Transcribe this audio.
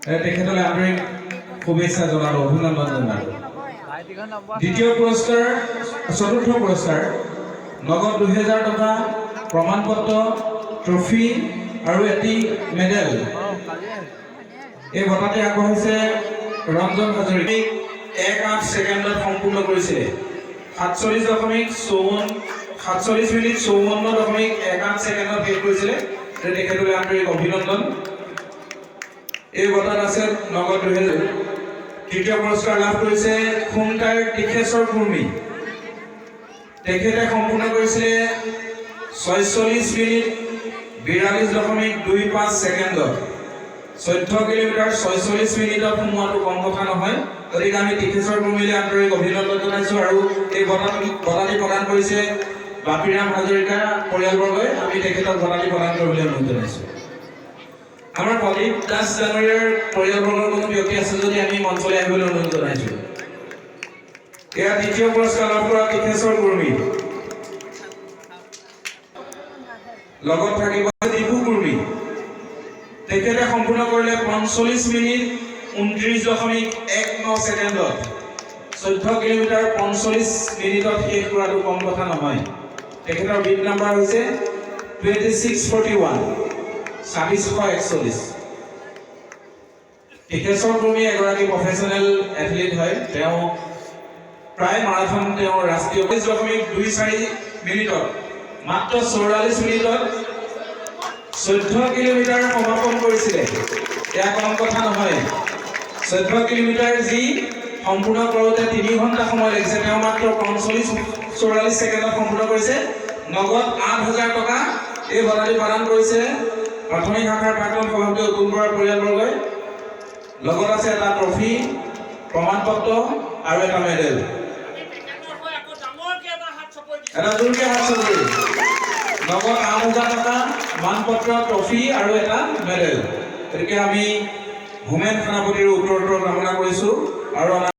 তেখেতলৈ আন্তৰিক শুভেচ্ছা জনালো, অভিনন্দন জনালো। দ্বিতীয় পুৰস্কাৰ, চতুৰ্থ পুৰস্কাৰ নগদ 2000 টকা, প্ৰমাণপত্ৰ, ট্ৰফি আৰু এটি মেডেল। এই বঁটাটি আগবঢ়াইছে ৰঞ্জন হাজৰিকা। 1:08 ছেকেণ্ডত সম্পূৰ্ণ কৰিছে। 47 মিনিট 54.18 ছেকেণ্ডত শেষ কৰিছিলে। তেখেতলৈ আন্তৰিক অভিনন্দন। এই বঁটাত আছে নগদ 2000। তৃতীয় পুৰস্কাৰ লাভ কৰিছে খুমটাৰ টিকেশ্বৰ কুৰ্মী। তেখেতে সম্পূৰ্ণ কৰিছিলে 46 মিনিট 42.25 ছেকেণ্ডত। 14 কিলোমিটাৰ 46 মিনিটত সোমোৱাটো কম কথা নহয়। গতিকে আমি টিকেশ্বৰ কুৰ্মীলৈ আন্তৰিক অভিনন্দন জনাইছো। আৰু এই বঁটাটি প্ৰদান কৰিছে বাপিৰাম হাজৰিকা পৰিয়ালবৰ্গই। আমি তেখেতক বঁটাটি প্ৰদান কৰিবলৈ অনুৰোধ জনাইছো। আমাৰ প্ৰদীপ দাস ডাঙৰীয়াৰ পৰিয়ালবৰ্গৰ কোনো ব্যক্তি আছে যদি আমি মঞ্চলৈ আহিবলৈ অনুৰোধ জনাইছো। এয়া দ্বিতীয় পুৰস্কাৰ লাভ কৰা টিকেশ্বৰ কুৰ্মী। লগত থাকিব দীপু কুৰ্মী। তেখেতে সম্পূৰ্ণ কৰিলে 45 মিনিট 29.19 ছেকেণ্ডত। 14 কিলোমিটাৰ 45 মিনিটত শেষ কৰাটো কম কথা নহয়। তেখেতৰ বিট নাম্বাৰ হৈছে 2641, 2641। টিকেশ্বৰ কুৰ্মী এগৰাকী প্ৰফেচনেল এথলীট হয়। তেওঁ প্ৰায় মাৰাথন তেওঁৰ ৰাষ্ট্ৰীয় 20.24 মিনিটত, মাত্ৰ 44 মিনিটত 14 কিলোমিটাৰ সমাপন কৰিছিলে। এয়া কম কথা নহয়। 14 কিলোমিটাৰ যি সম্পূৰ্ণ কৰোঁতে 3 ঘণ্টা সময় লাগিছে, তেওঁ মাত্ৰ 45-44 ছেকেণ্ডত সম্পূৰ্ণ কৰিছে। নগদ 8000 টকা এই বঁটাটি প্ৰদান কৰিছে প্ৰাথমিক শাখাৰ প্ৰাক্তন সভাপতি অতুল বৰাৰ পৰিয়ালবৰ্গই। লগত আছে এটা ট্ৰফি, প্ৰমাণপত্ৰ আৰু এটা মেডেল। এটা জোৰকে হাত চাপৰি। নগদ 8000 টকা, মানপত্ৰ, ট্ৰফি আৰু এটা মেডেল। গতিকে আমি হোমেন সেনাপতিৰ উত্তৰোত্তৰ কামনা কৰিছো। আৰু